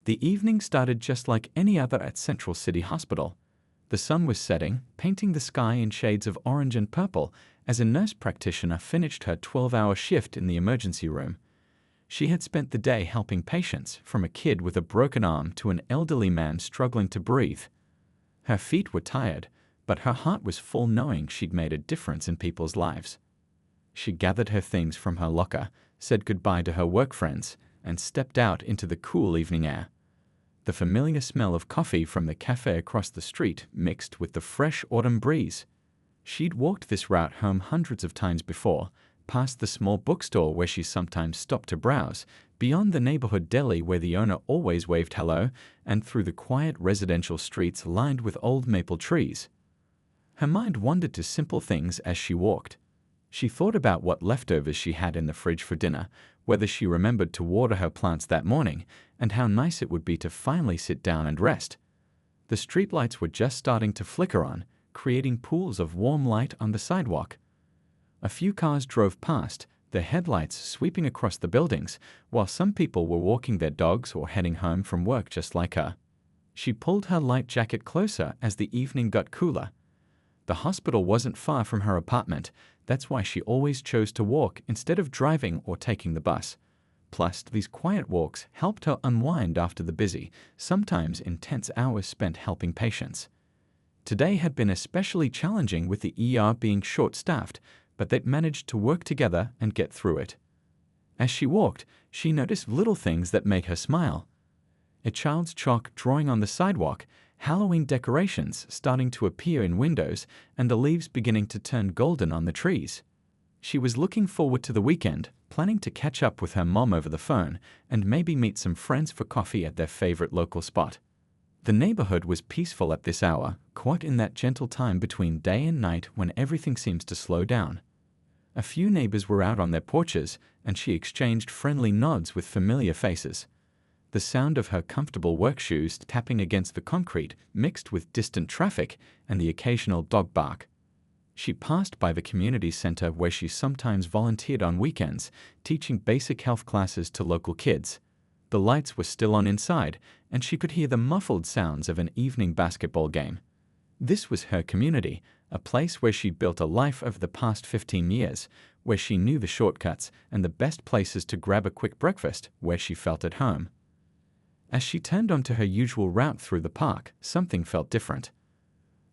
The evening started just like any other at Central City Hospital. The sun was setting, painting the sky in shades of orange and purple as a nurse practitioner finished her 12-hour shift in the emergency room. She had spent the day helping patients, from a kid with a broken arm to an elderly man struggling to breathe. Her feet were tired, but her heart was full knowing she'd made a difference in people's lives. She gathered her things from her locker, said goodbye to her work friends, and stepped out into the cool evening air. The familiar smell of coffee from the cafe across the street mixed with the fresh autumn breeze. She'd walked this route home hundreds of times before, past the small bookstore where she sometimes stopped to browse, beyond the neighborhood deli where the owner always waved hello, and through the quiet residential streets lined with old maple trees. Her mind wandered to simple things as she walked. She thought about what leftovers she had in the fridge for dinner, whether she remembered to water her plants that morning, and how nice it would be to finally sit down and rest. The streetlights were just starting to flicker on, creating pools of warm light on the sidewalk. A few cars drove past, their headlights sweeping across the buildings, while some people were walking their dogs or heading home from work just like her. She pulled her light jacket closer as the evening got cooler. The hospital wasn't far from her apartment. That's why she always chose to walk instead of driving or taking the bus. Plus, these quiet walks helped her unwind after the busy, sometimes intense hours spent helping patients. Today had been especially challenging with the ER being short-staffed, but they'd managed to work together and get through it. As she walked, she noticed little things that made her smile. A child's chalk drawing on the sidewalk, Halloween decorations starting to appear in windows, and the leaves beginning to turn golden on the trees. She was looking forward to the weekend, planning to catch up with her mom over the phone and maybe meet some friends for coffee at their favorite local spot. The neighborhood was peaceful at this hour, caught in that gentle time between day and night when everything seems to slow down. A few neighbors were out on their porches, and she exchanged friendly nods with familiar faces. The sound of her comfortable work shoes tapping against the concrete mixed with distant traffic and the occasional dog bark. She passed by the community center where she sometimes volunteered on weekends, teaching basic health classes to local kids. The lights were still on inside, and she could hear the muffled sounds of an evening basketball game. This was her community, a place where she'd built a life over the past 15 years, where she knew the shortcuts and the best places to grab a quick breakfast, where she felt at home. As she turned onto her usual route through the park, something felt different.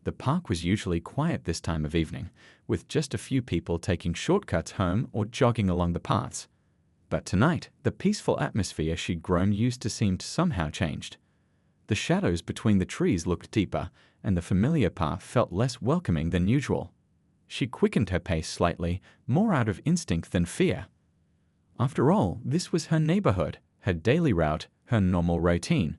The park was usually quiet this time of evening, with just a few people taking shortcuts home or jogging along the paths. But tonight, the peaceful atmosphere she'd grown used to seemed somehow changed. The shadows between the trees looked deeper, and the familiar path felt less welcoming than usual. She quickened her pace slightly, more out of instinct than fear. After all, this was her neighborhood, her daily route, her normal routine.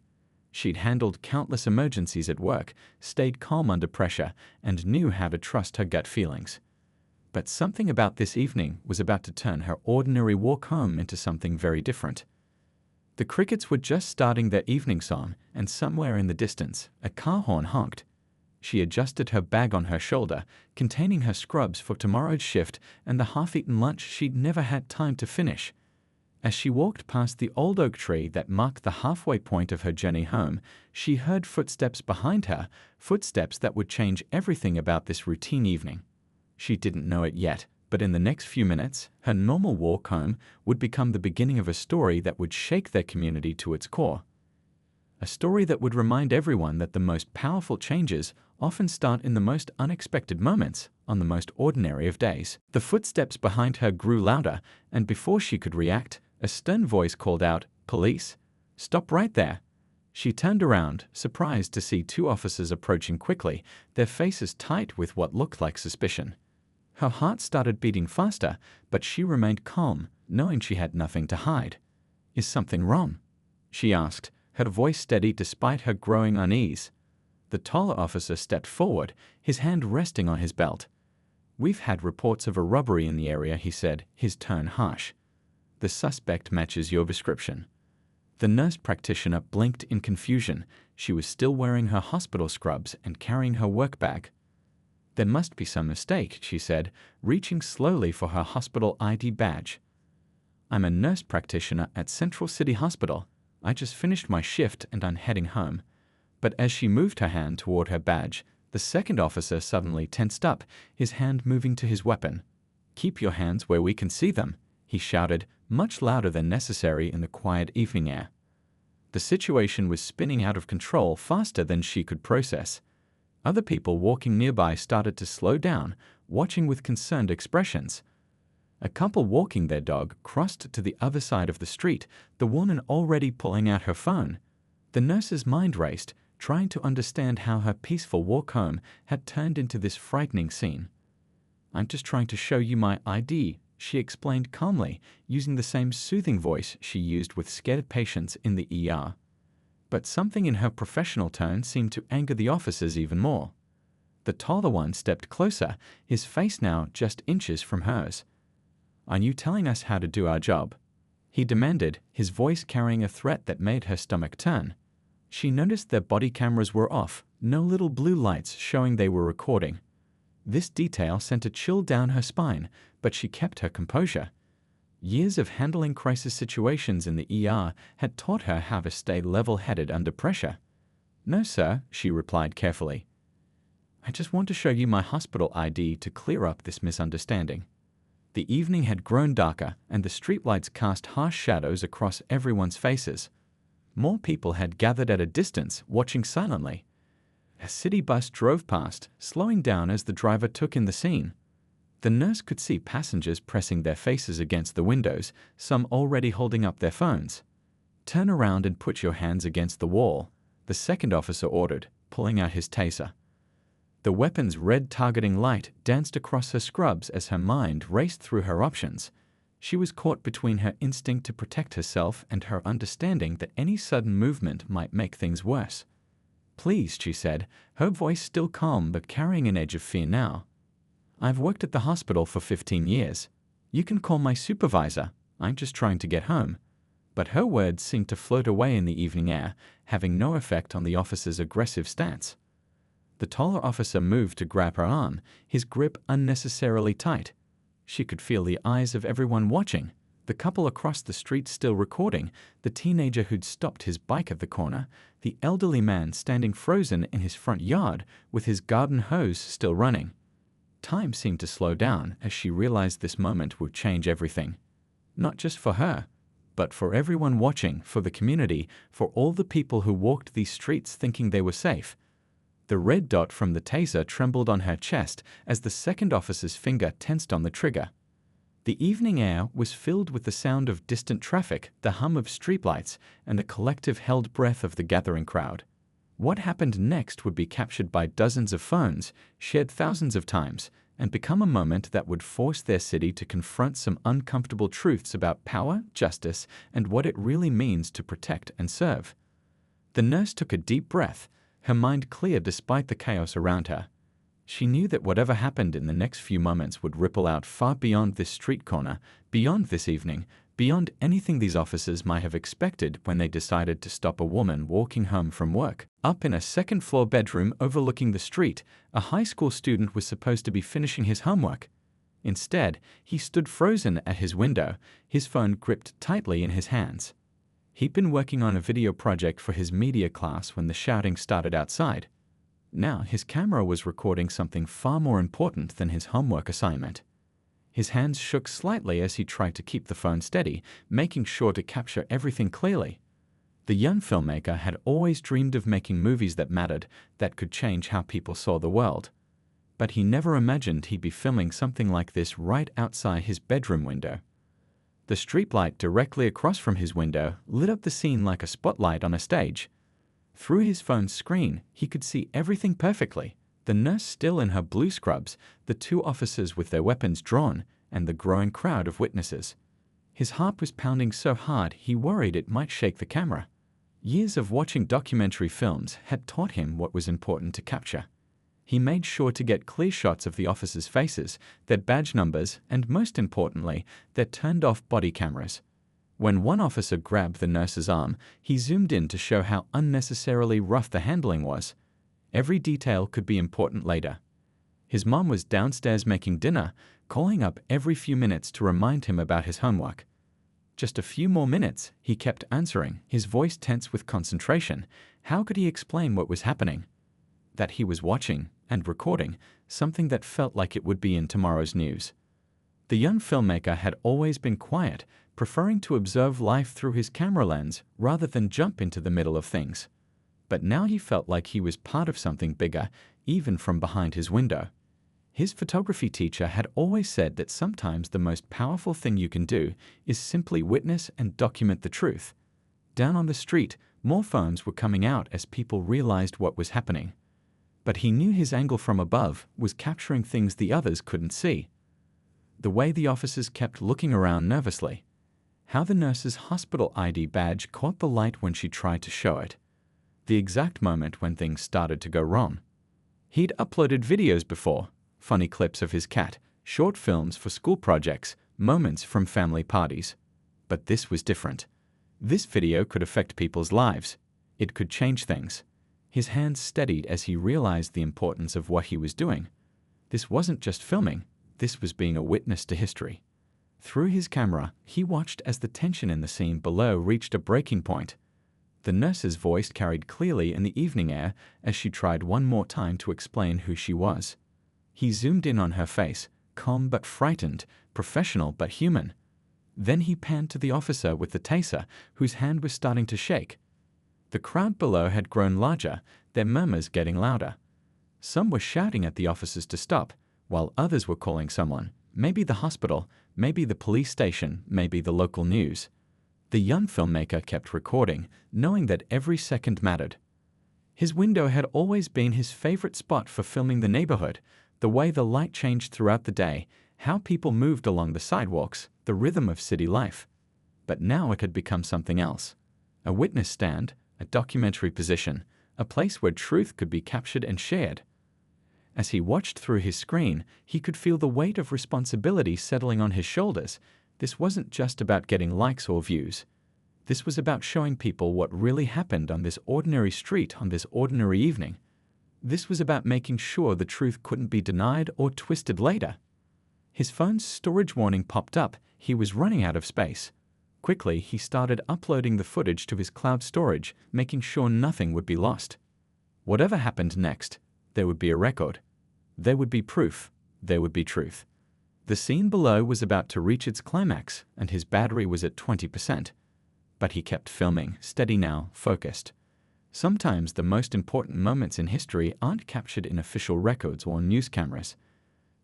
She'd handled countless emergencies at work, stayed calm under pressure, and knew how to trust her gut feelings. But something about this evening was about to turn her ordinary walk home into something very different. The crickets were just starting their evening song, and somewhere in the distance, a car horn honked. She adjusted her bag on her shoulder, containing her scrubs for tomorrow's shift and the half-eaten lunch she'd never had time to finish. As she walked past the old oak tree that marked the halfway point of her journey home, she heard footsteps behind her, footsteps that would change everything about this routine evening. She didn't know it yet, but in the next few minutes, her normal walk home would become the beginning of a story that would shake their community to its core. A story that would remind everyone that the most powerful changes often start in the most unexpected moments, on the most ordinary of days. The footsteps behind her grew louder, and before she could react, a stern voice called out, "Police! Stop right there!" She turned around, surprised to see two officers approaching quickly, their faces tight with what looked like suspicion. Her heart started beating faster, but she remained calm, knowing she had nothing to hide. "Is something wrong?" she asked, her voice steady despite her growing unease. The taller officer stepped forward, his hand resting on his belt. "We've had reports of a robbery in the area," he said, his tone harsh. "The suspect matches your description." The nurse practitioner blinked in confusion. She was still wearing her hospital scrubs and carrying her work bag. "There must be some mistake," she said, reaching slowly for her hospital ID badge. "I'm a nurse practitioner at Central City Hospital. I just finished my shift and I'm heading home. But as she moved her hand toward her badge, the second officer suddenly tensed up, his hand moving to his weapon. "Keep your hands where we can see them," he shouted, much louder than necessary in the quiet evening air. The situation was spinning out of control faster than she could process. Other people walking nearby started to slow down, watching with concerned expressions. A couple walking their dog crossed to the other side of the street, the woman already pulling out her phone. The nurse's mind raced, trying to understand how her peaceful walk home had turned into this frightening scene. "I'm just trying to show you my ID," she explained calmly, using the same soothing voice she used with scared patients in the ER. But something in her professional tone seemed to anger the officers even more. The taller one stepped closer, his face now just inches from hers. "Are you telling us how to do our job?" he demanded, his voice carrying a threat that made her stomach turn. She noticed their body cameras were off, no little blue lights showing they were recording. This detail sent a chill down her spine, but she kept her composure. Years of handling crisis situations in the ER had taught her how to stay level-headed under pressure. "No, sir," she replied carefully. "I just want to show you my hospital ID to clear up this misunderstanding." The evening had grown darker, and the streetlights cast harsh shadows across everyone's faces. More people had gathered at a distance, watching silently. A city bus drove past, slowing down as the driver took in the scene. The nurse could see passengers pressing their faces against the windows, some already holding up their phones. "Turn around and put your hands against the wall," the second officer ordered, pulling out his taser. The weapon's red targeting light danced across her scrubs as her mind raced through her options. She was caught between her instinct to protect herself and her understanding that any sudden movement might make things worse. "Please," she said, her voice still calm but carrying an edge of fear now. "I've worked at the hospital for 15 years. You can call my supervisor. I'm just trying to get home." But her words seemed to float away in the evening air, having no effect on the officer's aggressive stance. The taller officer moved to grab her arm, his grip unnecessarily tight. She could feel the eyes of everyone watching, the couple across the street still recording, the teenager who'd stopped his bike at the corner, the elderly man standing frozen in his front yard with his garden hose still running. Time seemed to slow down as she realized this moment would change everything. Not just for her, but for everyone watching, for the community, for all the people who walked these streets thinking they were safe. The red dot from the taser trembled on her chest as the second officer's finger tensed on the trigger. The evening air was filled with the sound of distant traffic, the hum of streetlights, and the collective held breath of the gathering crowd. What happened next would be captured by dozens of phones, shared thousands of times, and become a moment that would force their city to confront some uncomfortable truths about power, justice, and what it really means to protect and serve. The nurse took a deep breath, her mind clear despite the chaos around her. She knew that whatever happened in the next few moments would ripple out far beyond this street corner, beyond this evening, beyond anything these officers might have expected when they decided to stop a woman walking home from work. Up in a second-floor bedroom overlooking the street, a high school student was supposed to be finishing his homework. Instead, he stood frozen at his window, his phone gripped tightly in his hands. He'd been working on a video project for his media class when the shouting started outside. Now his camera was recording something far more important than his homework assignment. His hands shook slightly as he tried to keep the phone steady, making sure to capture everything clearly. The young filmmaker had always dreamed of making movies that mattered, that could change how people saw the world. But he never imagined he'd be filming something like this right outside his bedroom window. The streetlight directly across from his window lit up the scene like a spotlight on a stage. Through his phone's screen, he could see everything perfectly. The nurse still in her blue scrubs, the two officers with their weapons drawn, and the growing crowd of witnesses. His heart was pounding so hard he worried it might shake the camera. Years of watching documentary films had taught him what was important to capture. He made sure to get clear shots of the officers' faces, their badge numbers, and most importantly, their turned-off body cameras. When one officer grabbed the nurse's arm, he zoomed in to show how unnecessarily rough the handling was. Every detail could be important later. His mom was downstairs making dinner, calling up every few minutes to remind him about his homework. Just a few more minutes, he kept answering, his voice tense with concentration. How could he explain what was happening? That he was watching and recording something that felt like it would be in tomorrow's news. The young filmmaker had always been quiet, preferring to observe life through his camera lens rather than jump into the middle of things. But now he felt like he was part of something bigger, even from behind his window. His photography teacher had always said that sometimes the most powerful thing you can do is simply witness and document the truth. Down on the street, more phones were coming out as people realized what was happening. But he knew his angle from above was capturing things the others couldn't see. The way the officers kept looking around nervously. How the nurse's hospital ID badge caught the light when she tried to show it. The exact moment when things started to go wrong. He'd uploaded videos before, funny clips of his cat, short films for school projects, moments from family parties. But this was different. This video could affect people's lives. It could change things. His hands steadied as he realized the importance of what he was doing. This wasn't just filming, this was being a witness to history. Through his camera, he watched as the tension in the scene below reached a breaking point. The nurse's voice carried clearly in the evening air as she tried one more time to explain who she was. He zoomed in on her face, calm but frightened, professional but human. Then he panned to the officer with the taser, whose hand was starting to shake. The crowd below had grown larger, their murmurs getting louder. Some were shouting at the officers to stop, while others were calling someone, maybe the hospital, maybe the police station, maybe the local news. The young filmmaker kept recording, knowing that every second mattered. His window had always been his favorite spot for filming the neighborhood, the way the light changed throughout the day, how people moved along the sidewalks, the rhythm of city life. But now it had become something else. A witness stand, a documentary position, a place where truth could be captured and shared. As he watched through his screen, he could feel the weight of responsibility settling on his shoulders. This wasn't just about getting likes or views. This was about showing people what really happened on this ordinary street on this ordinary evening. This was about making sure the truth couldn't be denied or twisted later. His phone's storage warning popped up. He was running out of space. Quickly, he started uploading the footage to his cloud storage, making sure nothing would be lost. Whatever happened next, there would be a record. There would be proof. There would be truth. The scene below was about to reach its climax, and his battery was at 20%. But he kept filming, steady now, focused. Sometimes the most important moments in history aren't captured in official records or news cameras.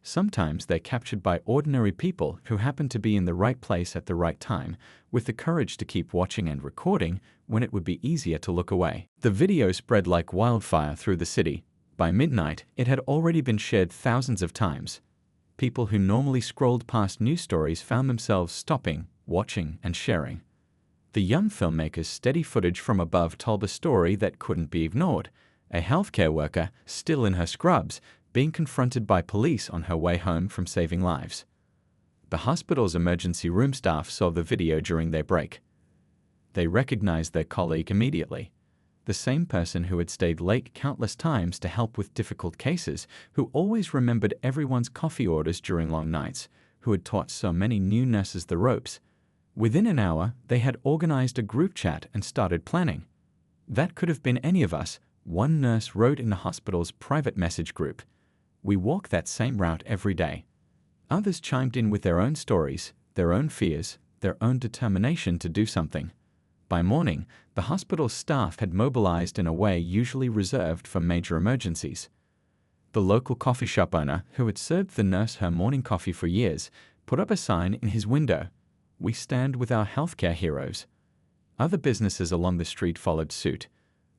Sometimes they're captured by ordinary people who happen to be in the right place at the right time, with the courage to keep watching and recording when it would be easier to look away. The video spread like wildfire through the city. By midnight, it had already been shared thousands of times. People who normally scrolled past news stories found themselves stopping, watching, and sharing. The young filmmaker's steady footage from above told a story that couldn't be ignored. A healthcare worker, still in her scrubs, being confronted by police on her way home from saving lives. The hospital's emergency room staff saw the video during their break. They recognized their colleague immediately. The same person who had stayed late countless times to help with difficult cases, who always remembered everyone's coffee orders during long nights, who had taught so many new nurses the ropes. Within an hour, they had organized a group chat and started planning. That could have been any of us, one nurse wrote in the hospital's private message group. We walk that same route every day. Others chimed in with their own stories, their own fears, their own determination to do something. By morning, the hospital's staff had mobilized in a way usually reserved for major emergencies. The local coffee shop owner, who had served the nurse her morning coffee for years, put up a sign in his window. We stand with our healthcare heroes. Other businesses along the street followed suit.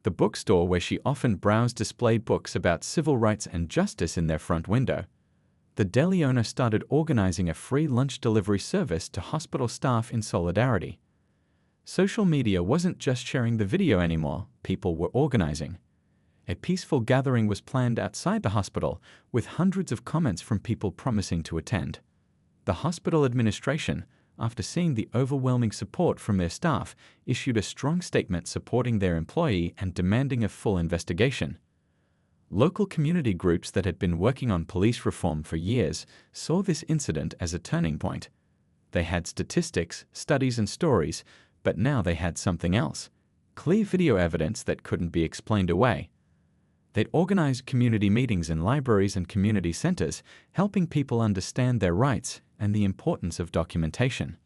The bookstore where she often browsed displayed books about civil rights and justice in their front window. The deli owner started organizing a free lunch delivery service to hospital staff in solidarity. Social media wasn't just sharing the video anymore, people were organizing. A peaceful gathering was planned outside the hospital, with hundreds of comments from people promising to attend. The hospital administration, after seeing the overwhelming support from their staff, issued a strong statement supporting their employee and demanding a full investigation. Local community groups that had been working on police reform for years saw this incident as a turning point. They had statistics, studies, and stories, but now they had something else: clear video evidence that couldn't be explained away. They'd organized community meetings in libraries and community centers, helping people understand their rights and the importance of documentation.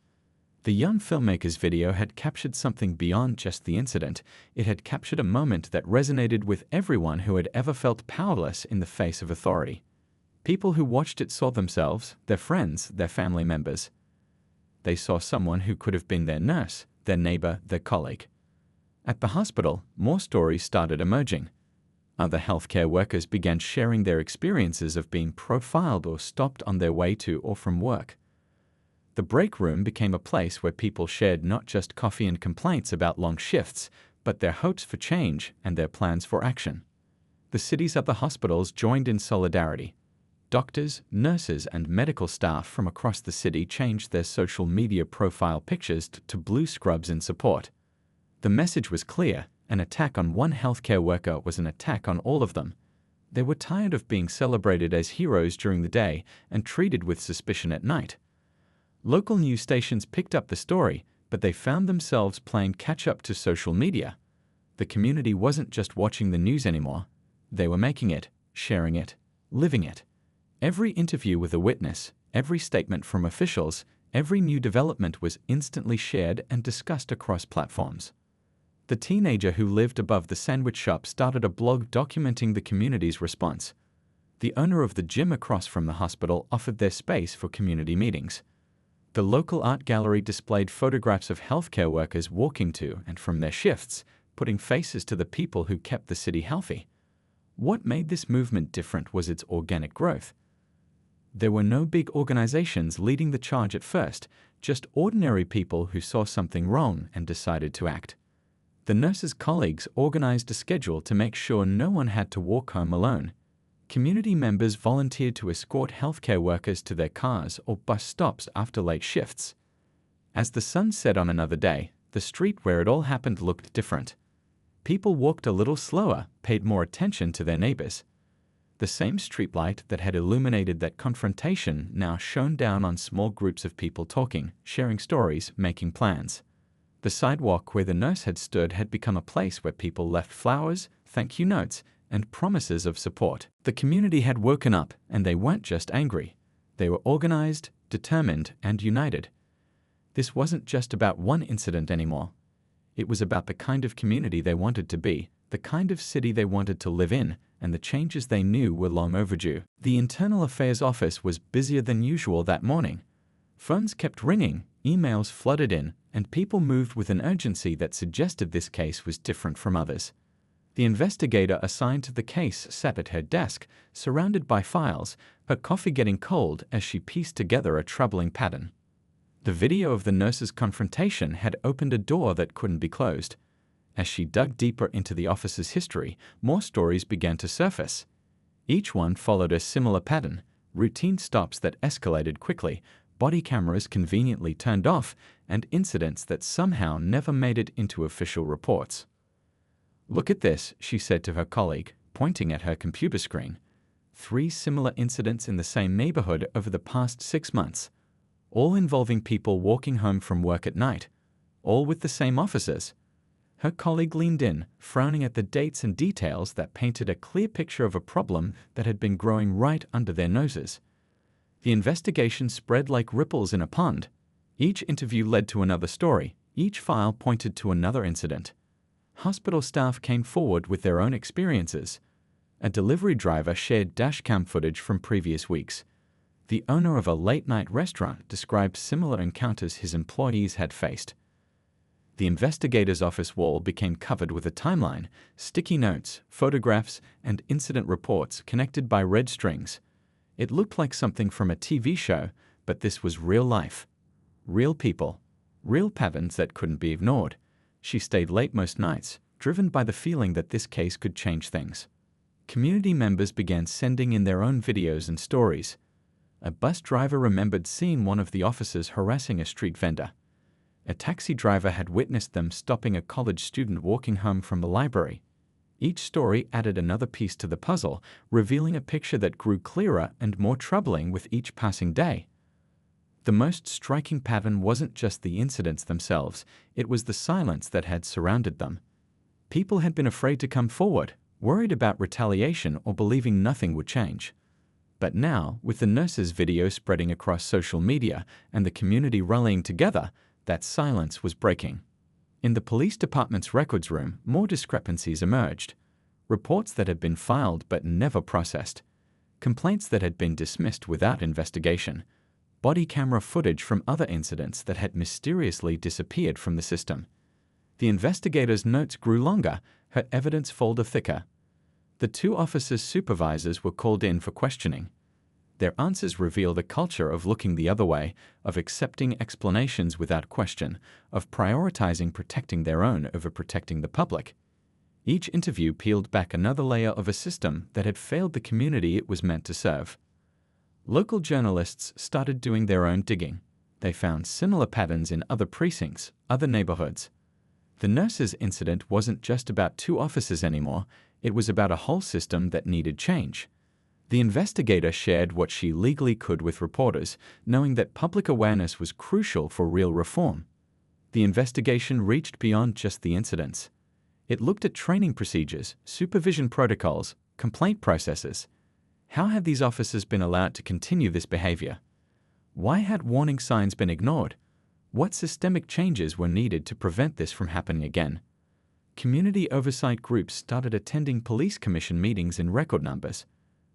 The young filmmaker's video had captured something beyond just the incident. It had captured a moment that resonated with everyone who had ever felt powerless in the face of authority. People who watched it saw themselves, their friends, their family members. They saw someone who could have been their nurse, their neighbor, their colleague. At the hospital, more stories started emerging. Other healthcare workers began sharing their experiences of being profiled or stopped on their way to or from work. The break room became a place where people shared not just coffee and complaints about long shifts, but their hopes for change and their plans for action. The city's other hospitals joined in solidarity. Doctors, nurses, and medical staff from across the city changed their social media profile pictures to blue scrubs in support. The message was clear: an attack on one healthcare worker was an attack on all of them. They were tired of being celebrated as heroes during the day and treated with suspicion at night. Local news stations picked up the story, but they found themselves playing catch-up to social media. The community wasn't just watching the news anymore. They were making it, sharing it, living it. Every interview with a witness, every statement from officials, every new development was instantly shared and discussed across platforms. The teenager who lived above the sandwich shop started a blog documenting the community's response. The owner of the gym across from the hospital offered their space for community meetings. The local art gallery displayed photographs of healthcare workers walking to and from their shifts, putting faces to the people who kept the city healthy. What made this movement different was its organic growth. There were no big organizations leading the charge at first, just ordinary people who saw something wrong and decided to act. The nurses' colleagues organized a schedule to make sure no one had to walk home alone. Community members volunteered to escort healthcare workers to their cars or bus stops after late shifts. As the sun set on another day, the street where it all happened looked different. People walked a little slower, paid more attention to their neighbors. The same streetlight that had illuminated that confrontation now shone down on small groups of people talking, sharing stories, making plans. The sidewalk where the nurse had stood had become a place where people left flowers, thank you notes, and promises of support. The community had woken up, and they weren't just angry. They were organized, determined, and united. This wasn't just about one incident anymore. It was about the kind of community they wanted to be, the kind of city they wanted to live in, and the changes they knew were long overdue. The Internal Affairs Office was busier than usual that morning. Phones kept ringing, emails flooded in, and people moved with an urgency that suggested this case was different from others. The investigator assigned to the case sat at her desk, surrounded by files, her coffee getting cold as she pieced together a troubling pattern. The video of the nurse's confrontation had opened a door that couldn't be closed. As she dug deeper into the officer's history, more stories began to surface. Each one followed a similar pattern: routine stops that escalated quickly, body cameras conveniently turned off, and incidents that somehow never made it into official reports. "Look at this," she said to her colleague, pointing at her computer screen. 3 similar incidents in the same neighborhood over the past 6 months, all involving people walking home from work at night, all with the same officers. Her colleague leaned in, frowning at the dates and details that painted a clear picture of a problem that had been growing right under their noses. The investigation spread like ripples in a pond. Each interview led to another story. Each file pointed to another incident. Hospital staff came forward with their own experiences. A delivery driver shared dashcam footage from previous weeks. The owner of a late-night restaurant described similar encounters his employees had faced. The investigator's office wall became covered with a timeline, sticky notes, photographs, and incident reports connected by red strings. It looked like something from a TV show, but this was real life. Real people. Real patterns that couldn't be ignored. She stayed late most nights, driven by the feeling that this case could change things. Community members began sending in their own videos and stories. A bus driver remembered seeing one of the officers harassing a street vendor. A taxi driver had witnessed them stopping a college student walking home from the library. Each story added another piece to the puzzle, revealing a picture that grew clearer and more troubling with each passing day. The most striking pattern wasn't just the incidents themselves, it was the silence that had surrounded them. People had been afraid to come forward, worried about retaliation or believing nothing would change. But now, with the nurse's video spreading across social media and the community rallying together, that silence was breaking. In the police department's records room, more discrepancies emerged. Reports that had been filed but never processed. Complaints that had been dismissed without investigation. Body camera footage from other incidents that had mysteriously disappeared from the system. The investigator's notes grew longer, her evidence folder thicker. The two officers' supervisors were called in for questioning. Their answers revealed a culture of looking the other way, of accepting explanations without question, of prioritizing protecting their own over protecting the public. Each interview peeled back another layer of a system that had failed the community it was meant to serve. Local journalists started doing their own digging. They found similar patterns in other precincts, other neighborhoods. The nurses' incident wasn't just about two officers anymore, it was about a whole system that needed change. The investigator shared what she legally could with reporters, knowing that public awareness was crucial for real reform. The investigation reached beyond just the incidents. It looked at training procedures, supervision protocols, complaint processes. How had these officers been allowed to continue this behavior? Why had warning signs been ignored? What systemic changes were needed to prevent this from happening again? Community oversight groups started attending police commission meetings in record numbers.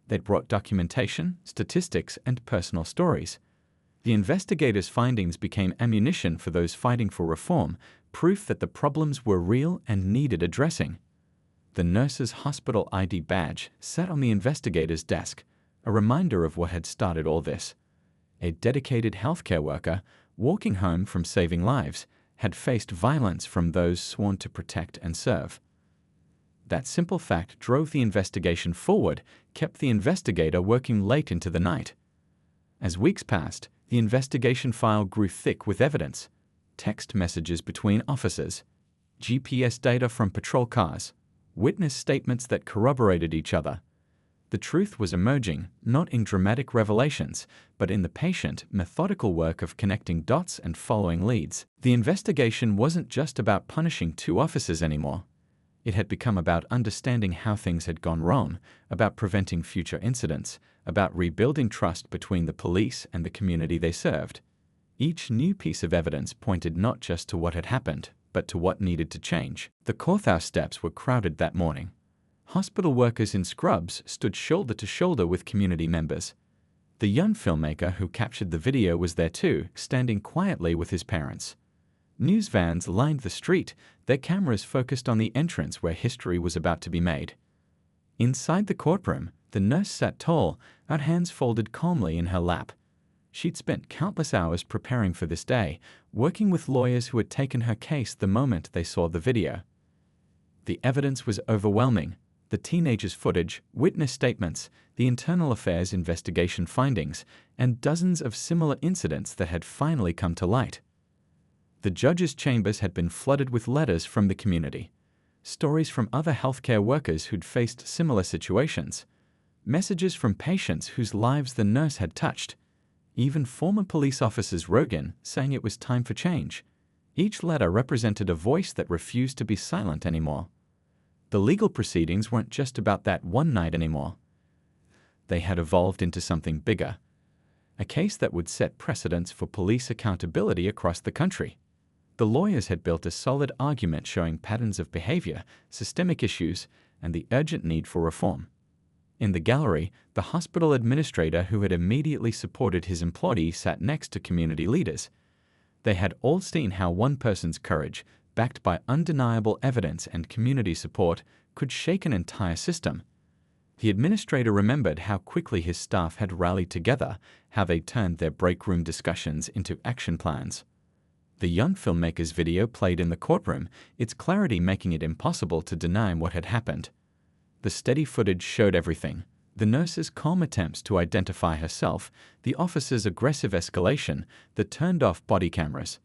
They'd brought documentation, statistics, and personal stories. The investigators' findings became ammunition for those fighting for reform, proof that the problems were real and needed addressing. The nurse's hospital ID badge sat on the investigator's desk, a reminder of what had started all this. A dedicated healthcare worker, walking home from saving lives, had faced violence from those sworn to protect and serve. That simple fact drove the investigation forward, kept the investigator working late into the night. As weeks passed, the investigation file grew thick with evidence. Text messages between officers, GPS data from patrol cars, witness statements that corroborated each other. The truth was emerging, not in dramatic revelations, but in the patient, methodical work of connecting dots and following leads. The investigation wasn't just about punishing two officers anymore. It had become about understanding how things had gone wrong, about preventing future incidents, about rebuilding trust between the police and the community they served. Each new piece of evidence pointed not just to what had happened, but to what needed to change. The courthouse steps were crowded that morning. Hospital workers in scrubs stood shoulder to shoulder with community members. The young filmmaker who captured the video was there too, standing quietly with his parents. News vans lined the street, their cameras focused on the entrance where history was about to be made. Inside the courtroom, the nurse sat tall, her hands folded calmly in her lap. She'd spent countless hours preparing for this day, working with lawyers who had taken her case the moment they saw the video. The evidence was overwhelming. The teenager's footage, witness statements, the internal affairs investigation findings, and dozens of similar incidents that had finally come to light. The judge's chambers had been flooded with letters from the community, stories from other healthcare workers who'd faced similar situations, messages from patients whose lives the nurse had touched. Even former police officers wrote in, saying it was time for change. Each letter represented a voice that refused to be silent anymore. The legal proceedings weren't just about that one night anymore. They had evolved into something bigger, a case that would set precedents for police accountability across the country. The lawyers had built a solid argument showing patterns of behavior, systemic issues, and the urgent need for reform. In the gallery, the hospital administrator who had immediately supported his employee sat next to community leaders. They had all seen how one person's courage, backed by undeniable evidence and community support, could shake an entire system. The administrator remembered how quickly his staff had rallied together, how they turned their break room discussions into action plans. The young filmmaker's video played in the courtroom, its clarity making it impossible to deny what had happened. The steady footage showed everything. The nurse's calm attempts to identify herself, the officer's aggressive escalation, the turned-off body cameras.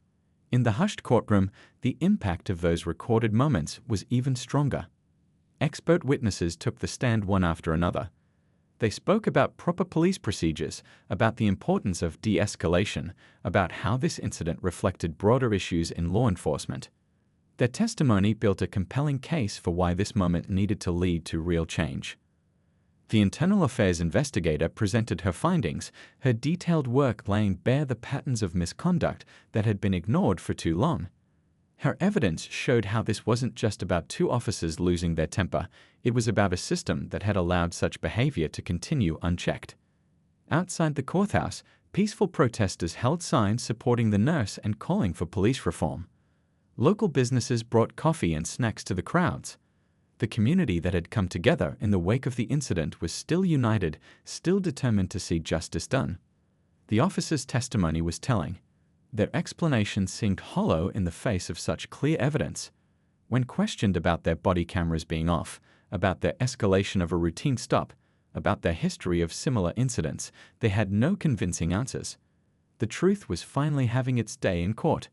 In the hushed courtroom, the impact of those recorded moments was even stronger. Expert witnesses took the stand one after another. They spoke about proper police procedures, about the importance of de-escalation, about how this incident reflected broader issues in law enforcement. Their testimony built a compelling case for why this moment needed to lead to real change. The Internal Affairs investigator presented her findings, her detailed work laying bare the patterns of misconduct that had been ignored for too long. Her evidence showed how this wasn't just about two officers losing their temper, it was about a system that had allowed such behavior to continue unchecked. Outside the courthouse, peaceful protesters held signs supporting the nurse and calling for police reform. Local businesses brought coffee and snacks to the crowds. The community that had come together in the wake of the incident was still united, still determined to see justice done. The officer's testimony was telling. Their explanations seemed hollow in the face of such clear evidence. When questioned about their body cameras being off, about their escalation of a routine stop, about their history of similar incidents, they had no convincing answers. The truth was finally having its day in court.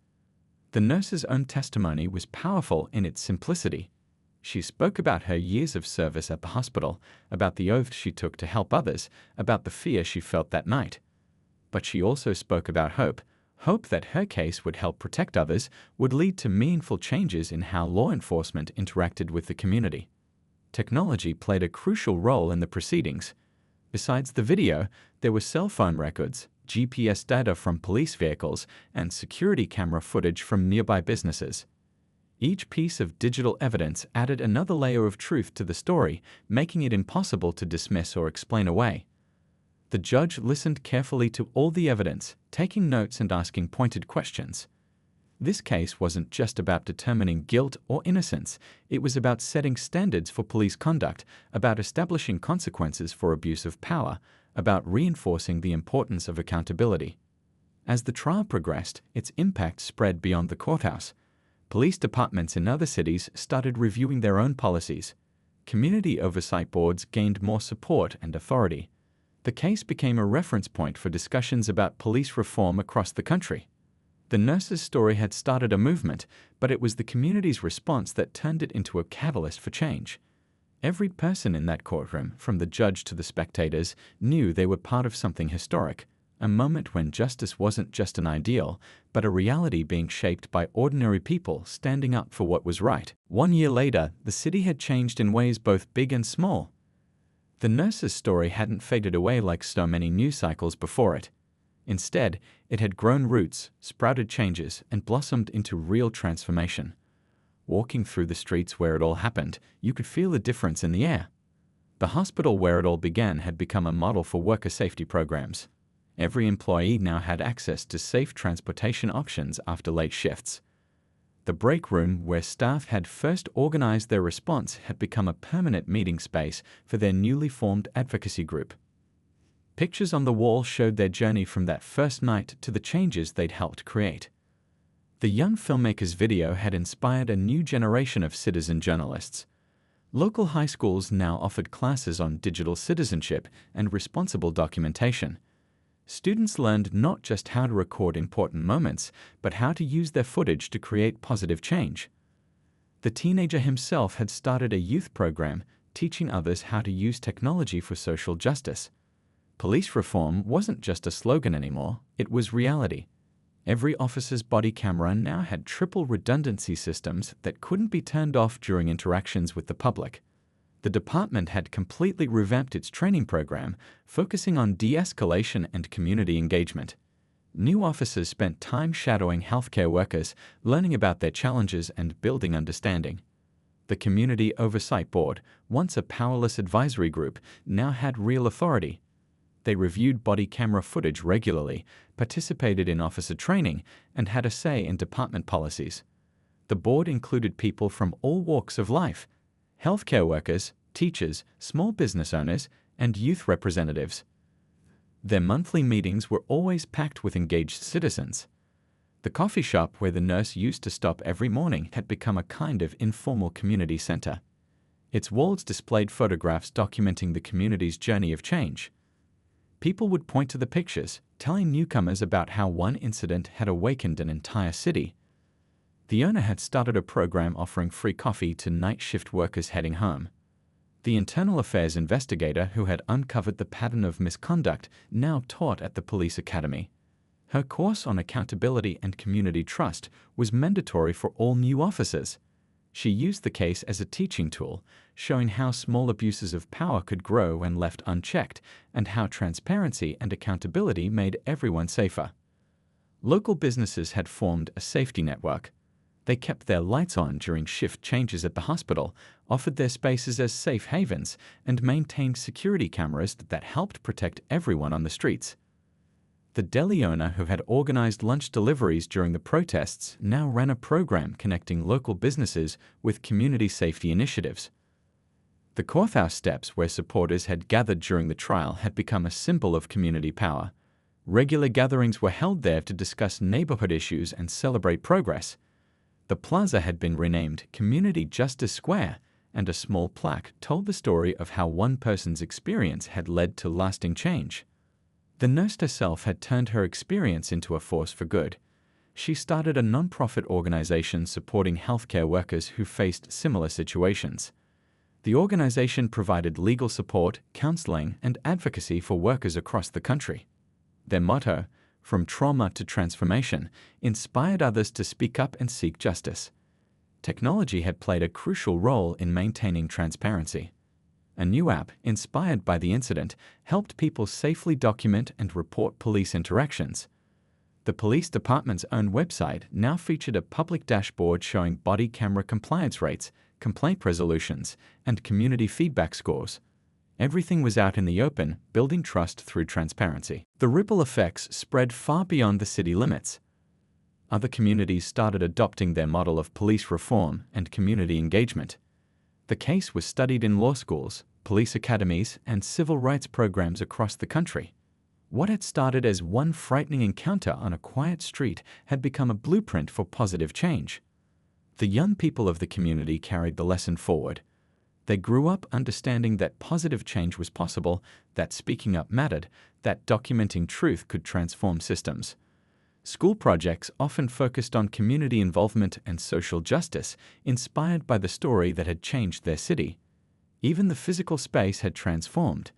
The nurse's own testimony was powerful in its simplicity. She spoke about her years of service at the hospital, about the oath she took to help others, about the fear she felt that night. But she also spoke about hope that her case would help protect others, would lead to meaningful changes in how law enforcement interacted with the community. Technology played a crucial role in the proceedings. Besides the video, there were cell phone records, GPS data from police vehicles, and security camera footage from nearby businesses. Each piece of digital evidence added another layer of truth to the story, making it impossible to dismiss or explain away. The judge listened carefully to all the evidence, taking notes and asking pointed questions. This case wasn't just about determining guilt or innocence, it was about setting standards for police conduct, about establishing consequences for abuse of power, about reinforcing the importance of accountability. As the trial progressed, its impact spread beyond the courthouse. Police departments in other cities started reviewing their own policies. Community oversight boards gained more support and authority. The case became a reference point for discussions about police reform across the country. The nurse's story had started a movement, but it was the community's response that turned it into a catalyst for change. Every person in that courtroom, from the judge to the spectators, knew they were part of something historic, a moment when justice wasn't just an ideal, but a reality being shaped by ordinary people standing up for what was right. 1 year later, the city had changed in ways both big and small. The nurse's story hadn't faded away like so many news cycles before it. Instead, it had grown roots, sprouted changes, and blossomed into real transformation. Walking through the streets where it all happened, you could feel the difference in the air. The hospital where it all began had become a model for worker safety programs. Every employee now had access to safe transportation options after late shifts. The break room where staff had first organized their response had become a permanent meeting space for their newly formed advocacy group. Pictures on the wall showed their journey from that first night to the changes they'd helped create. The young filmmaker's video had inspired a new generation of citizen journalists. Local high schools now offered classes on digital citizenship and responsible documentation. Students learned not just how to record important moments, but how to use their footage to create positive change. The teenager himself had started a youth program teaching others how to use technology for social justice. Police reform wasn't just a slogan anymore, it was reality. Every officer's body camera now had triple redundancy systems that couldn't be turned off during interactions with the public. The department had completely revamped its training program, focusing on de-escalation and community engagement. New officers spent time shadowing healthcare workers, learning about their challenges and building understanding. The Community Oversight Board, once a powerless advisory group, now had real authority. They reviewed body camera footage regularly, participated in officer training, and had a say in department policies. The board included people from all walks of life: healthcare workers, teachers, small business owners, and youth representatives. Their monthly meetings were always packed with engaged citizens. The coffee shop where the nurse used to stop every morning had become a kind of informal community center. Its walls displayed photographs documenting the community's journey of change. People would point to the pictures, telling newcomers about how one incident had awakened an entire city. The owner had started a program offering free coffee to night shift workers heading home. The internal affairs investigator who had uncovered the pattern of misconduct now taught at the police academy. Her course on accountability and community trust was mandatory for all new officers. She used the case as a teaching tool, showing how small abuses of power could grow when left unchecked, and how transparency and accountability made everyone safer. Local businesses had formed a safety network. They kept their lights on during shift changes at the hospital, offered their spaces as safe havens, and maintained security cameras that helped protect everyone on the streets. The deli owner who had organized lunch deliveries during the protests now ran a program connecting local businesses with community safety initiatives. The courthouse steps where supporters had gathered during the trial had become a symbol of community power. Regular gatherings were held there to discuss neighborhood issues and celebrate progress. The plaza had been renamed Community Justice Square, and a small plaque told the story of how one person's experience had led to lasting change. The nurse herself had turned her experience into a force for good. She started a non-profit organization supporting healthcare workers who faced similar situations. The organization provided legal support, counseling, and advocacy for workers across the country. Their motto, "From Trauma to Transformation," inspired others to speak up and seek justice. Technology had played a crucial role in maintaining transparency. A new app, inspired by the incident, helped people safely document and report police interactions. The police department's own website now featured a public dashboard showing body camera compliance rates, complaint resolutions, and community feedback scores. Everything was out in the open, building trust through transparency. The ripple effects spread far beyond the city limits. Other communities started adopting their model of police reform and community engagement. The case was studied in law schools, police academies, and civil rights programs across the country. What had started as one frightening encounter on a quiet street had become a blueprint for positive change. The young people of the community carried the lesson forward. They grew up understanding that positive change was possible, that speaking up mattered, that documenting truth could transform systems. School projects often focused on community involvement and social justice, inspired by the story that had changed their city. Even the physical space had transformed.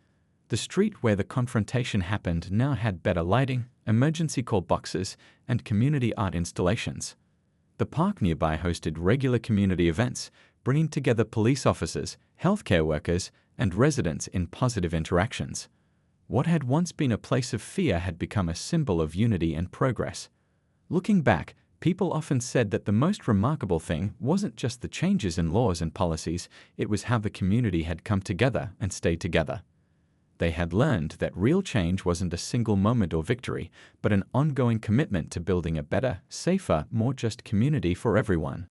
The street where the confrontation happened now had better lighting, emergency call boxes, and community art installations. The park nearby hosted regular community events, bringing together police officers, healthcare workers, and residents in positive interactions. What had once been a place of fear had become a symbol of unity and progress. Looking back, people often said that the most remarkable thing wasn't just the changes in laws and policies, it was how the community had come together and stayed together. They had learned that real change wasn't a single moment or victory, but an ongoing commitment to building a better, safer, more just community for everyone.